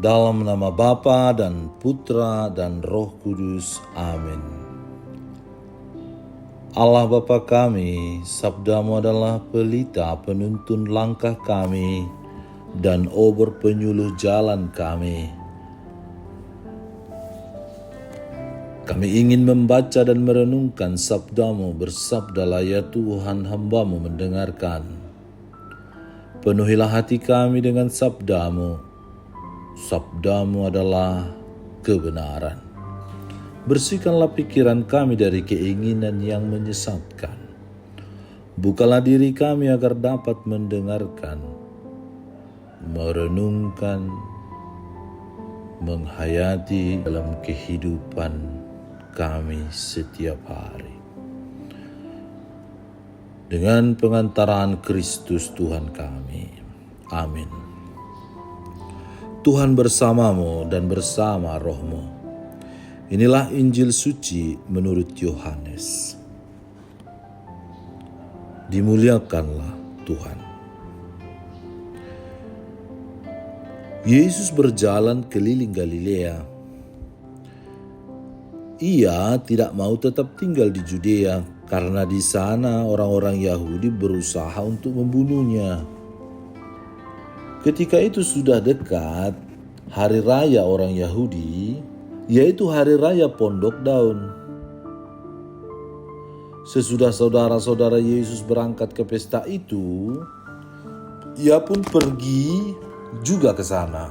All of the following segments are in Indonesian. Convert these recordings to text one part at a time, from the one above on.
Dalam nama Bapa dan Putra dan Roh Kudus. Amin. Allah Bapa kami, sabdamu adalah pelita penuntun langkah kami dan obor penyuluh jalan kami. Kami ingin membaca dan merenungkan sabdamu, bersabdalah ya Tuhan, hambamu mendengarkan. Penuhilah hati kami dengan sabdamu. Sabdamu adalah kebenaran. Bersihkanlah pikiran kami dari keinginan yang menyesatkan. Bukalah diri kami agar dapat mendengarkan, merenungkan, menghayati dalam kehidupan kami setiap hari. Dengan pengantaran Kristus Tuhan kami. Amin. Tuhan bersamamu dan bersama rohmu. Inilah Injil suci menurut Yohanes. Dimuliakanlah Tuhan. Yesus berjalan keliling Galilea. Ia tidak mau tetap tinggal di Judea karena di sana orang-orang Yahudi berusaha untuk membunuhnya. Ketika itu sudah dekat hari raya orang Yahudi, yaitu hari raya Pondok Daun. Sesudah saudara-saudara Yesus berangkat ke pesta itu, ia pun pergi juga ke sana.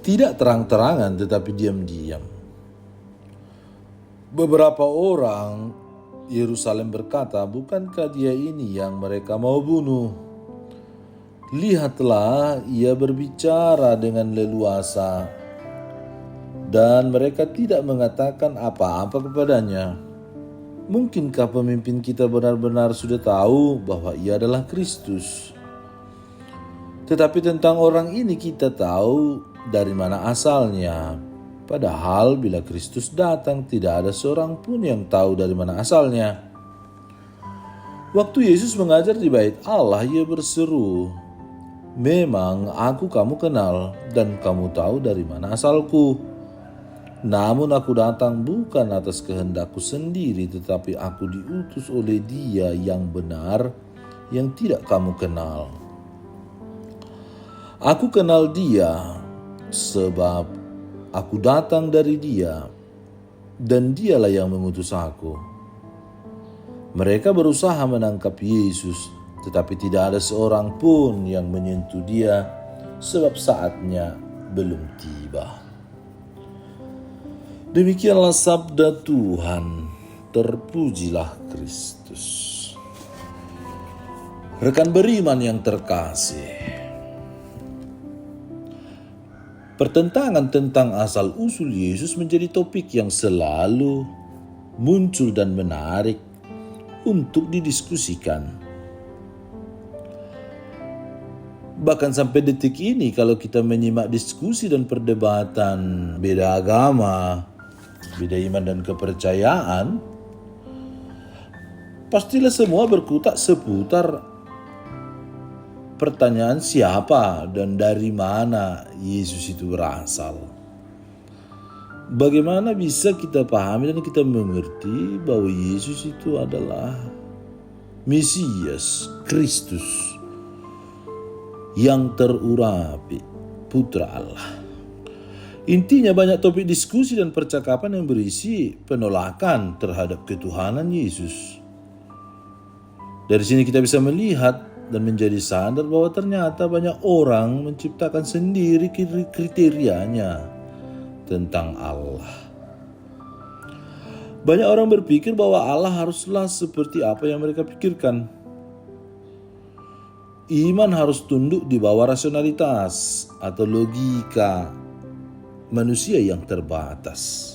Tidak terang-terangan tetapi diam-diam. Beberapa orang Yerusalem berkata, bukankah dia ini yang mereka mau bunuh? Lihatlah, ia berbicara dengan leluasa dan mereka tidak mengatakan apa-apa kepadanya. Mungkinkah pemimpin kita benar-benar sudah tahu bahwa ia adalah Kristus? Tetapi tentang orang ini kita tahu dari mana asalnya. Padahal bila Kristus datang tidak ada seorang pun yang tahu dari mana asalnya. Waktu Yesus mengajar di bait Allah, ia berseru, memang aku kamu kenal dan kamu tahu dari mana asalku. Namun aku datang bukan atas kehendakku sendiri, tetapi aku diutus oleh Dia yang benar, yang tidak kamu kenal. Aku kenal Dia sebab aku datang dari Dia dan Dialah yang mengutus aku. Mereka berusaha menangkap Yesus, tetapi tidak ada seorang pun yang menyentuh Dia, sebab saatnya belum tiba. Demikianlah sabda Tuhan, terpujilah Kristus. Rekan beriman yang terkasih, pertentangan tentang asal-usul Yesus menjadi topik yang selalu muncul dan menarik untuk didiskusikan. Bahkan sampai detik ini kalau kita menyimak diskusi dan perdebatan beda agama, beda iman dan kepercayaan, pastilah semua berkutat seputar pertanyaan siapa dan dari mana Yesus itu berasal. Bagaimana bisa kita pahami dan kita mengerti bahwa Yesus itu adalah Mesias, Kristus, yang terurapi, Putra Allah. Intinya banyak topik diskusi dan percakapan yang berisi penolakan terhadap ketuhanan Yesus. Dari sini kita bisa melihat dan menjadi sadar bahwa ternyata banyak orang menciptakan sendiri kriterianya tentang Allah. Banyak orang berpikir bahwa Allah haruslah seperti apa yang mereka pikirkan. Iman harus tunduk di bawah rasionalitas atau logika manusia yang terbatas.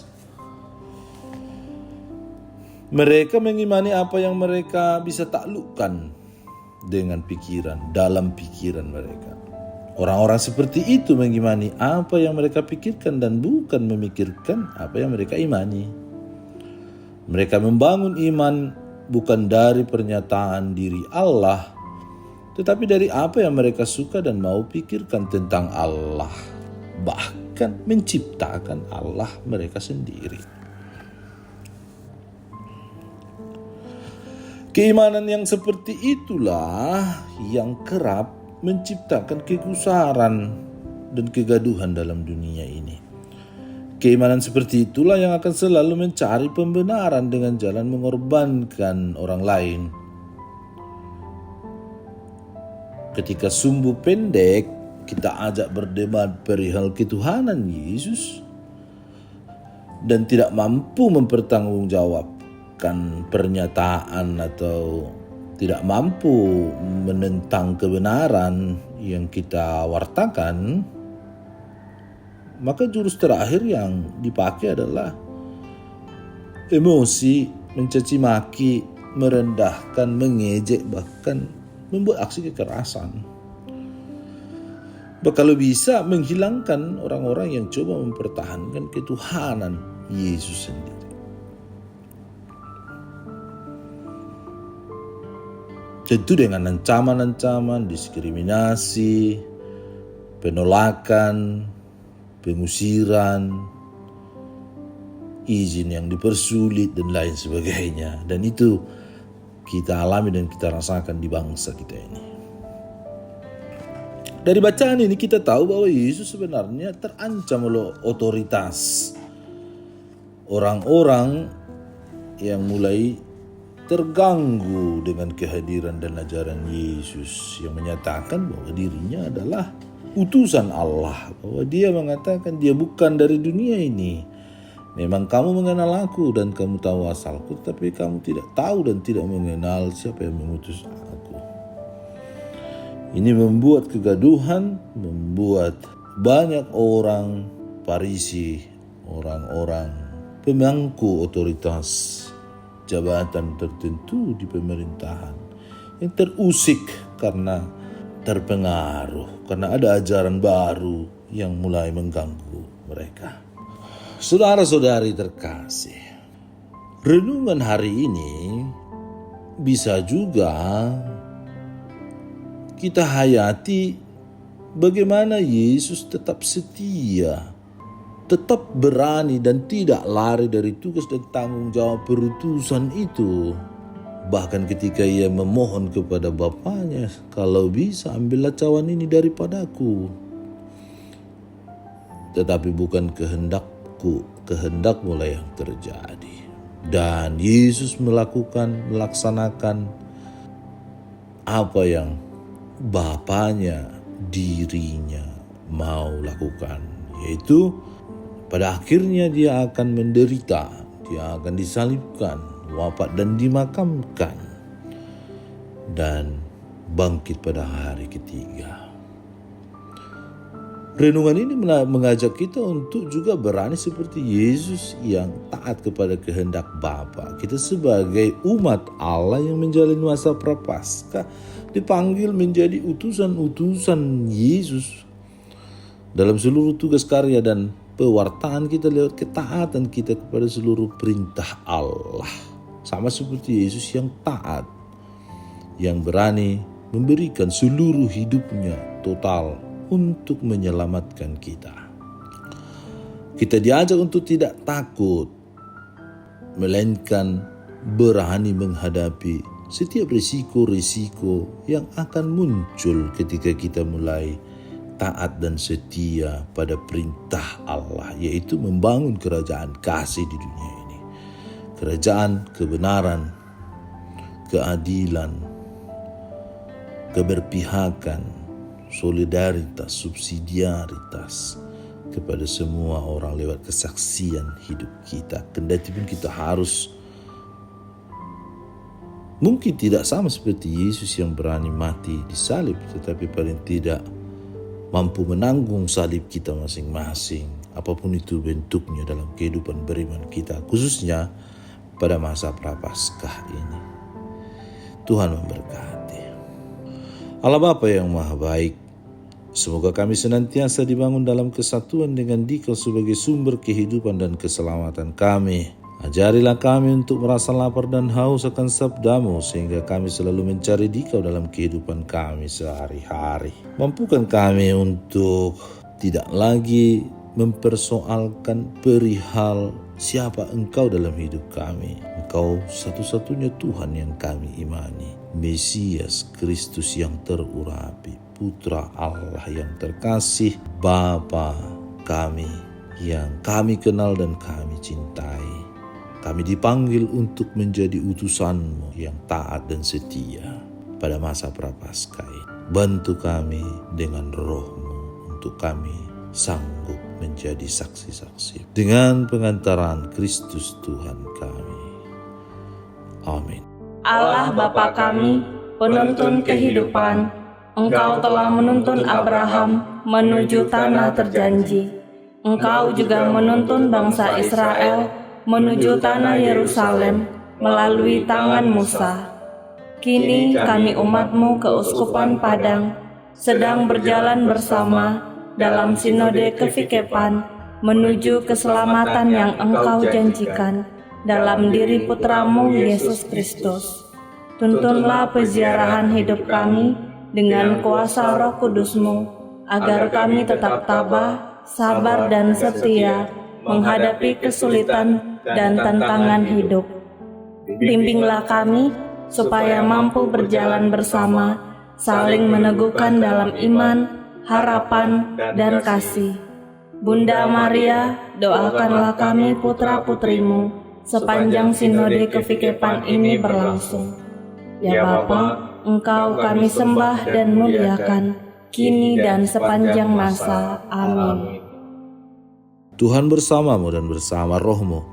Mereka mengimani apa yang mereka bisa taklukkan dengan pikiran, dalam pikiran mereka. Orang-orang seperti itu mengimani apa yang mereka pikirkan dan bukan memikirkan apa yang mereka imani. Mereka membangun iman bukan dari pernyataan diri Allah, tetapi dari apa yang mereka suka dan mau pikirkan tentang Allah. bahkan menciptakan Allah mereka sendiri. Keimanan yang seperti itulah yang kerap menciptakan kegusaran dan kegaduhan dalam dunia ini. Keimanan seperti itulah yang akan selalu mencari pembenaran dengan jalan mengorbankan orang lain. Ketika sumbu pendek, kita ajak berdebat perihal ketuhanan Yesus dan tidak mampu mempertanggungjawabkan pernyataan atau tidak mampu menentang kebenaran yang kita wartakan, maka jurus terakhir yang dipakai adalah emosi, mencaci maki, merendahkan, mengejek, bahkan membuat aksi kekerasan. Kalau bisa menghilangkan orang-orang yang coba mempertahankan ketuhanan Yesus sendiri. Tentu dengan ancaman-ancaman, diskriminasi, penolakan, pengusiran, izin yang dipersulit dan lain sebagainya. Dan itu kita alami dan kita rasakan di bangsa kita ini. Dari bacaan ini kita tahu bahwa Yesus sebenarnya terancam oleh otoritas orang-orang yang mulai terganggu dengan kehadiran dan ajaran Yesus yang menyatakan bahwa dirinya adalah utusan Allah, bahwa dia mengatakan dia bukan dari dunia ini. Memang kamu mengenal aku dan kamu tahu asalku, tapi kamu tidak tahu dan tidak mengenal siapa yang mengutus aku. Ini membuat kegaduhan, membuat banyak orang Farisi, orang-orang pemangku otoritas jabatan tertentu di pemerintahan yang terusik karena terpengaruh, karena ada ajaran baru yang mulai mengganggu mereka. Saudara-saudari terkasih, renungan hari ini bisa juga kita hayati bagaimana Yesus tetap setia, tetap berani dan tidak lari dari tugas dan tanggung jawab perutusan itu. Bahkan ketika ia memohon kepada Bapanya, kalau bisa ambillah cawan ini daripadaku. Tetapi bukan kehendakku, kehendakmu yang terjadi. Dan Yesus melaksanakan apa yang Bapanya, dirinya mau lakukan. Yaitu pada akhirnya dia akan menderita, dia akan disalibkan, wafat dan dimakamkan, dan bangkit pada hari ketiga. Renungan ini mengajak kita untuk juga berani seperti Yesus yang taat kepada kehendak Bapa. Kita sebagai umat Allah yang menjalani masa prapaskah dipanggil menjadi utusan-utusan Yesus dalam seluruh tugas karya dan pewartaan kita lewat ketaatan kita kepada seluruh perintah Allah. Sama seperti Yesus yang taat, yang berani memberikan seluruh hidupnya total untuk menyelamatkan kita. Kita diajak untuk tidak takut, melainkan berani menghadapi setiap risiko-risiko yang akan muncul ketika kita mulai taat dan setia pada perintah Allah, yaitu membangun kerajaan kasih di dunia ini. Kerajaan kebenaran, keadilan, keberpihakan, solidaritas, subsidiaritas kepada semua orang lewat kesaksian hidup kita. Kendati pun kita harus mungkin tidak sama seperti Yesus yang berani mati disalib, tetapi paling tidak mampu menanggung salib kita masing-masing, apapun itu bentuknya dalam kehidupan beriman kita, khususnya pada masa prapaskah ini. Tuhan memberkati. Allah Bapa yang Maha Baik, semoga kami senantiasa dibangun dalam kesatuan dengan Dikau sebagai sumber kehidupan dan keselamatan kami. Ajarilah kami untuk merasa lapar dan haus akan sabda-Mu, sehingga kami selalu mencari Dikau dalam kehidupan kami sehari-hari. Mampukan kami untuk tidak lagi mempersoalkan perihal siapa Engkau dalam hidup kami. Engkau satu-satunya Tuhan yang kami imani, Mesias Kristus yang terurapi, Putra Allah yang terkasih, Bapa kami yang kami kenal dan kami cintai. Kami dipanggil untuk menjadi utusan-Mu yang taat dan setia pada masa prapaskah. Bantu kami dengan Roh-Mu untuk kami sanggup menjadi saksi-saksi dengan pengantaran Kristus Tuhan kami. Amin. Allah Bapa kami, penuntun kehidupan, Engkau telah menuntun Abraham menuju tanah terjanji. Engkau juga menuntun bangsa Israel menuju tanah Yerusalem melalui tangan Musa. Kini kami umat-Mu keuskupan Padang sedang berjalan bersama dalam sinode kefikepan menuju keselamatan yang Engkau janjikan dalam diri Putra-Mu Yesus Kristus. Tuntunlah peziarahan hidup kami dengan kuasa Roh Kudus-Mu, agar kami tetap tabah, sabar dan setia menghadapi kesulitan dan tantangan hidup. Bimbinglah kami supaya mampu berjalan bersama, saling meneguhkan dalam iman, harapan, dan kasih. Bunda Maria, doakanlah kami putra-putrimu sepanjang sinode kefikepan ini berlangsung. Ya Bapa, Engkau kami sembah dan muliakan, kini dan sepanjang masa. Amin. Tuhan bersamamu dan bersama rohmu.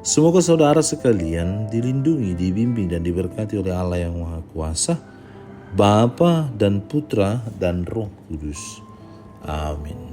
Semoga saudara sekalian dilindungi, dibimbing, dan diberkati oleh Allah yang Maha Kuasa, Bapa dan Putra dan Roh Kudus. Amin.